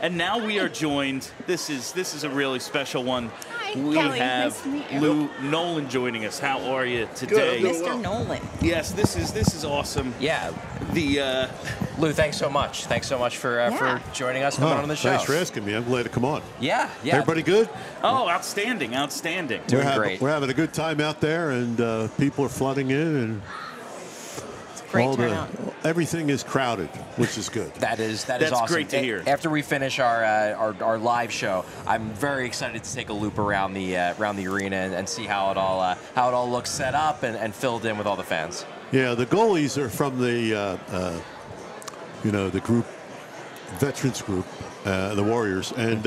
And now we are joined. This is a really special one. Hi, we Kelly. have Nice to meet you. Nolan joining us. How are you today? Good. Mr. Nolan. Yes, this is awesome. Yeah. Lou, thanks so much. Thanks so much for joining us, coming on the show. Thanks for asking me. I'm glad to come on. Yeah. Everybody good? Oh, outstanding. Doing great. We're having a good time out there, and people are flooding in, and Great turnout. everything is crowded, which is good. That is That's awesome. great to hear. After we finish our live show, I'm very excited to take a loop around the arena and see how it all looks set up and filled in with all the fans. Yeah, the goalies are from the the group, veterans group, the Warriors, and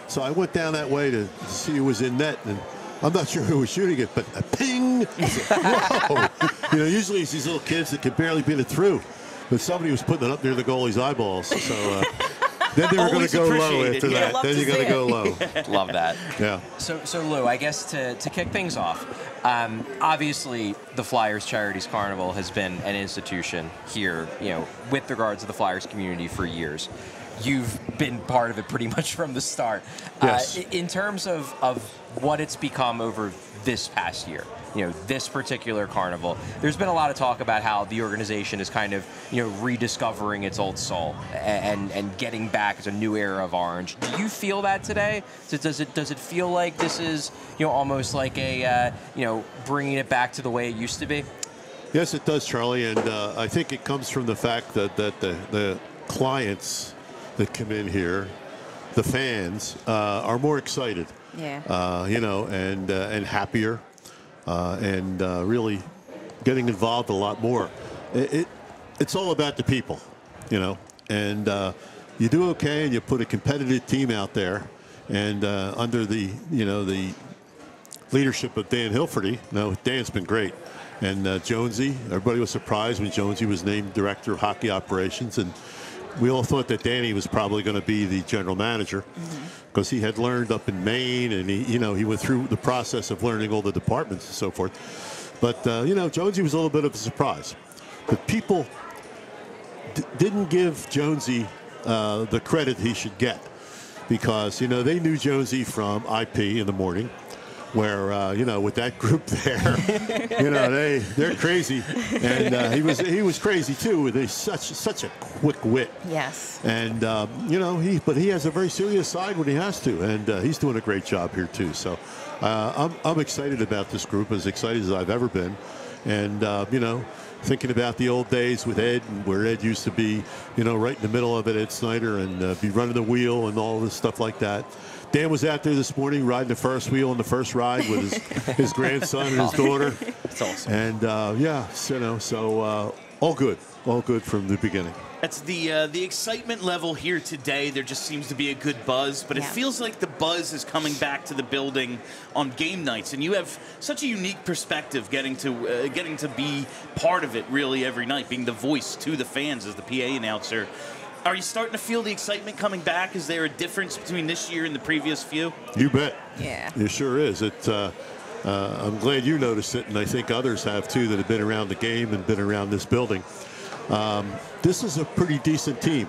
so I went down that way to see who was in net, and I'm not sure who was shooting it, but a ping! I said, whoa! Usually it's these little kids that can barely beat it through, but somebody was putting it up near the goalie's eyeballs. So then they were going to go low after that. Then you got to go low. Love that. Yeah. So Lou, I guess to kick things off, obviously the Flyers Charities Carnival has been an institution here, with regards to the Flyers community for years. You've been part of it pretty much from the start. Yes. In terms of what it's become over this past year, this particular carnival, there's been a lot of talk about how the organization is kind of, rediscovering its old soul and getting back as a new era of orange. Do you feel that today? Does it feel like this is, almost like a, bringing it back to the way it used to be? Yes, it does, Charlie, and I think it comes from the fact that the clients that come in here, the fans, are more excited. Yeah. And happier, and really getting involved a lot more. It's all about the people, and you do okay, and you put a competitive team out there, and under the leadership of Dan Hilferty. Dan's been great, and Jonesy. Everybody was surprised when Jonesy was named director of hockey operations, and we all thought that Danny was probably going to be the general manager because he had learned up in Maine, and he went through the process of learning all the departments and so forth. But Jonesy was a little bit of a surprise. But people didn't give Jonesy the credit he should get because they knew Jonesy from IP in the morning, where with that group there, they're crazy, and he was crazy too. With such a quick wit. Yes. And but he has a very serious side when he has to, and he's doing a great job here too. So I'm excited about this group, as excited as I've ever been, and thinking about the old days with Ed, and where Ed used to be, right in the middle of it, Ed Snyder, and be running the wheel and all this stuff like that. Dan was out there this morning riding the first wheel on the first ride with his grandson and his daughter. That's awesome. And so all good from the beginning. That's the excitement level here today. There just seems to be a good buzz, but it feels like the buzz is coming back to the building on game nights, and you have such a unique perspective getting to be part of it really every night, being the voice to the fans as the PA announcer. Are you starting to feel the excitement coming back? Is there a difference between this year and the previous few? You bet. Yeah. It sure is. I'm glad you noticed it, and I think others have too that have been around the game and been around this building. This is a pretty decent team.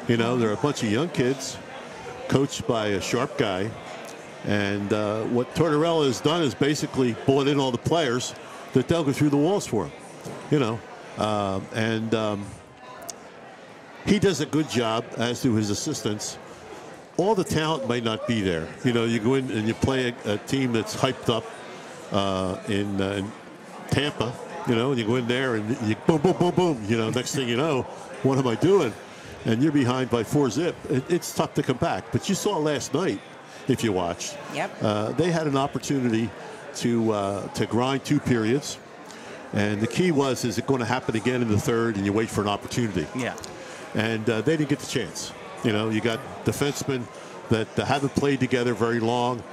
They're a bunch of young kids coached by a sharp guy. And what Tortorella has done is basically brought in all the players that they'll go through the walls for him. He does a good job, as do his assistants. All the talent might not be there. You go in and you play a team that's hyped up in Tampa, and you go in there and you boom, boom, boom, boom. Next thing you know, what am I doing? And you're behind by 4-zip. It's tough to come back. But you saw last night, if you watched, they had an opportunity to grind 2 periods. And the key was, is it going to happen again in the third, and you wait for an opportunity? Yeah. And they didn't get the chance. You got defensemen that haven't played together very long.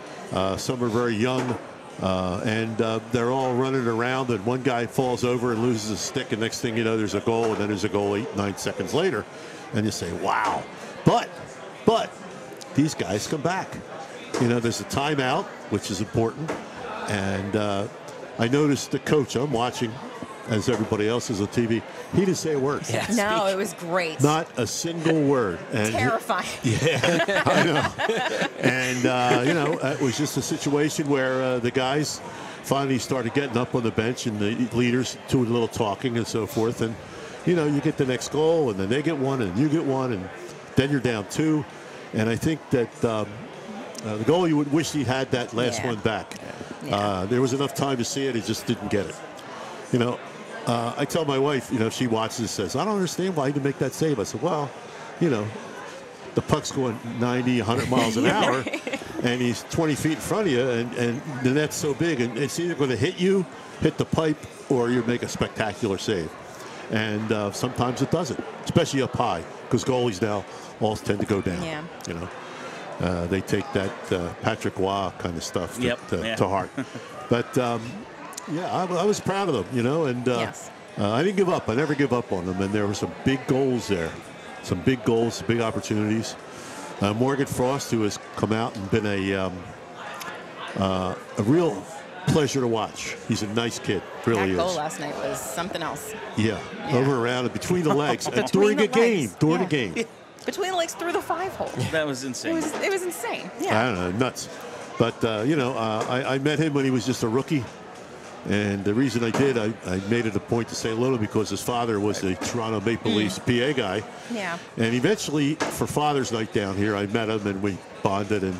Some are very young. And they're all running around, and one guy falls over and loses a stick, and next thing you know, there's a goal, and then there's a goal 8-9 seconds later. And you say, wow. But these guys come back. There's a timeout, which is important. And I noticed the coach, I'm watching, as everybody else is on TV. He didn't say a word. Yeah. No, it was great. Not a single word. And Terrifying. yeah, I know. And, you know, it was just a situation where the guys finally started getting up on the bench and the leaders doing a little talking and so forth. And, you know, you get the next goal and then they get one and you get one and then you're down 2. And I think that the goalie would wish he had that last one back. Yeah. There was enough time to see it. He just didn't get it. You know, I tell my wife, you know, if she watches it, says, I don't understand why he didn't make that save. I said, well, you know, the puck's going 90, 100 miles an hour, and he's 20 feet in front of you, and the net's so big, and it's either going to hit you, hit the pipe, or you make a spectacular save. And sometimes it doesn't, especially up high, because goalies now all tend to go down. Yeah. You know, they take that Patrick Waugh kind of stuff to heart. But yeah, I was proud of them, you know, and Yes. I didn't give up. I never give up on them, and there were some big goals there, some big goals, big opportunities. Morgan Frost, who has come out and been a real pleasure to watch. He's a nice kid, really That goal is. last night was something else. Yeah, over around and between the legs, and Between during the a game, legs. during Yeah. a game. Between the legs through the 5-hole. That was insane. It was insane. I Yeah. don't know, nuts. But, you know, I met him when he was just a rookie. And the reason I did, I made it a point to say hello because his father was the Toronto Maple Leafs PA guy. Yeah. And eventually, for Father's Night down here, I met him and we bonded, and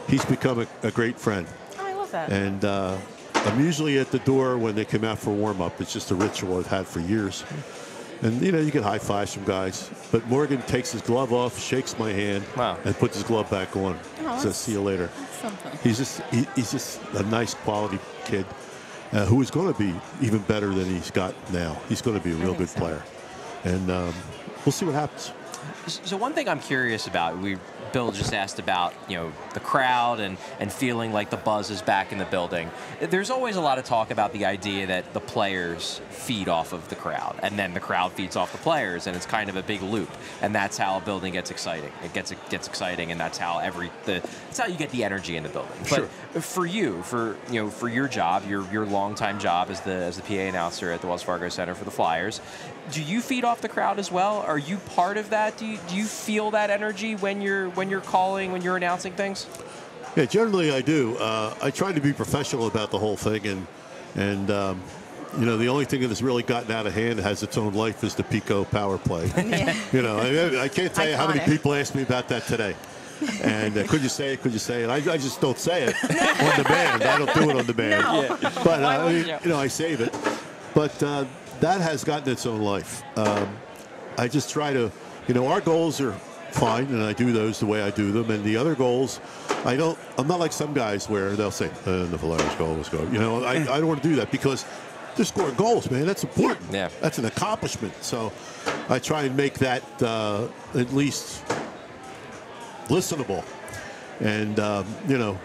he's become a great friend. Oh, I love that. And I'm usually at the door when they come out for warm-up. It's just a ritual I've had for years. And, you know, you get high fives from guys. But Morgan takes his glove off, shakes my hand, and puts his glove back on. Says, see you later. Something. He's just a nice quality kid who is going to be even better than he's got now. He's going to be a real good player. And we'll see what happens. So one thing I'm curious about, Bill just asked about, you know, the crowd and feeling like the buzz is back in the building. There's always a lot of talk about the idea that the players feed off of the crowd, and then the crowd feeds off the players, and it's kind of a big loop. And that's how a building gets exciting. It gets exciting, and that's how that's how you get the energy in the building. Sure. But for you, for your job, your longtime job as the PA announcer at the Wells Fargo Center for the Flyers, do you feed off the crowd as well? Are you part of that? Do you feel that energy when you're calling, when you're announcing things? Yeah, generally I do. I try to be professional about the whole thing, and you know, the only thing that has really gotten out of hand, has its own life, is the PECO Power play. Yeah. You know, I can't tell you how many people asked me about that today. And could you say it? Could you say it? I just don't say it on demand. I don't do it on demand. No. Yeah. But Why would you? you know, I save it. But that has gotten its own life. I just try to, you know, our goals are fine, and I do those the way I do them. And the other goals, I'm not like some guys where they'll say, the Flyers goal was good. You know, I don't want to do that because they're scoring goals, man. That's important. Yeah. That's an accomplishment. So I try and make that at least listenable. And, you know,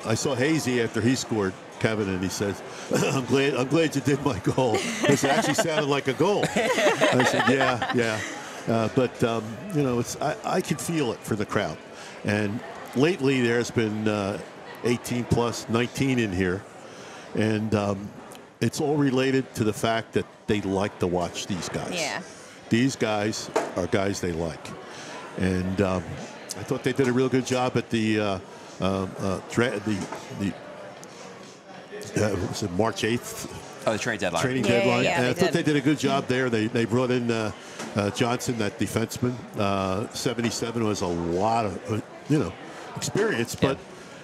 I saw Hazy after he scored, Kevin, and he says, I'm glad you did my goal. This actually sounded like a goal. I said, yeah. But, you know, I can feel it for the crowd. And lately there's been 18 plus, 19 in here. And it's all related to the fact that they like to watch these guys. Yeah. These guys are guys they like. And I thought they did a real good job at the was it March 8th? Oh, the trade deadline. Trading deadline. Yeah, And I they thought did. they did a good job there. They brought in Johnson, that defenseman. 77 was a lot of, you know, experience, but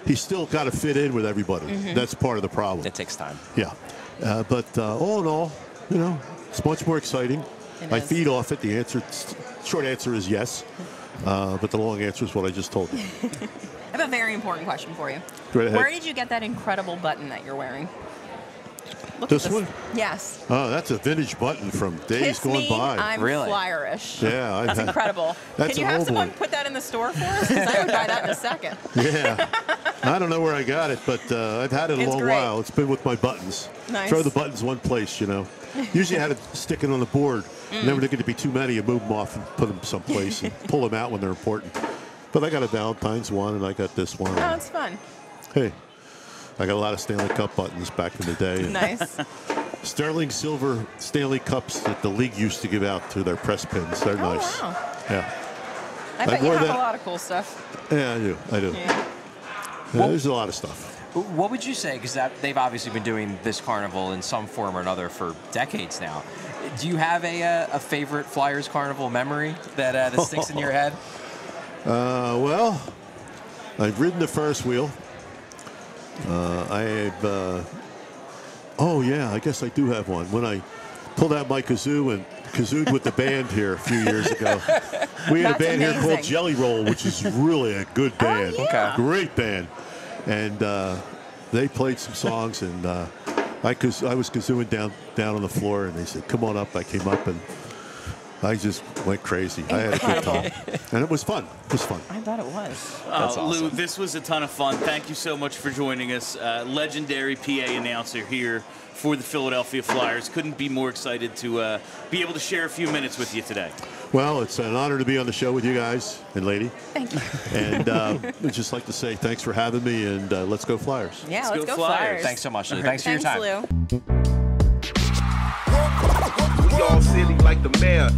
he's still got to fit in with everybody. That's part of the problem. It takes time. Yeah. But all in all, you know, it's much more exciting. I is. feed off it. The short answer is yes. But the long answer is what I just told you. I have a very important question for you. Go ahead. Where did you get that incredible button that you're wearing? Look This at one? Yes. Oh, that's a vintage button from days Kiss gone me, by. I'm Really? Flyerish. Yeah, That's incredible. That's Can you an have old someone one. put that in the store for us? Because I would buy that in a second. Yeah. I don't know where I got it, but I've had it a It's long great. while. It's been with my buttons. Nice. Throw the buttons one place, you know. Usually I had to stick it on the board. Never to get to be too many. You move them off and put them someplace and pull them out when they're important. But I got a Valentine's one, and I got this one. Oh, it's fun. Hey, I got a lot of Stanley Cup buttons back in the day. Nice. sterling silver Stanley Cups that the league used to give out to their press pins. They're nice. Wow. Yeah. I bet you wore have that- a lot of cool stuff. Yeah, I do. Yeah. There's a lot of stuff. What would you say? Because they've obviously been doing this carnival in some form or another for decades now. Do you have a favorite Flyers Carnival memory that sticks in your head? Well, I've ridden the Ferris wheel. Oh yeah, I guess I do have one. When I pulled out my kazoo and kazooed with the band here a few years ago. We had a band here called Jellyroll, which is really a good band. Oh, yeah. Okay. Great band. And they played some songs, and I was kazooing down on the floor, and they said, "Come on up." I came up, and I just went crazy. I had a good time. And it was fun. It was fun. I bet it was. That's awesome. Lou, this was a ton of fun. Thank you so much for joining us. Legendary PA announcer here for the Philadelphia Flyers. Couldn't be more excited to be able to share a few minutes with you today. Well, it's an honor to be on the show with you guys and lady. Thank you. And I'd just like to say thanks for having me, and let's go Flyers. Yeah, Let's let's go go Flyers. Flyers. Thanks so much, Lou. Thanks for your time. Lou. We all silly like the mayor.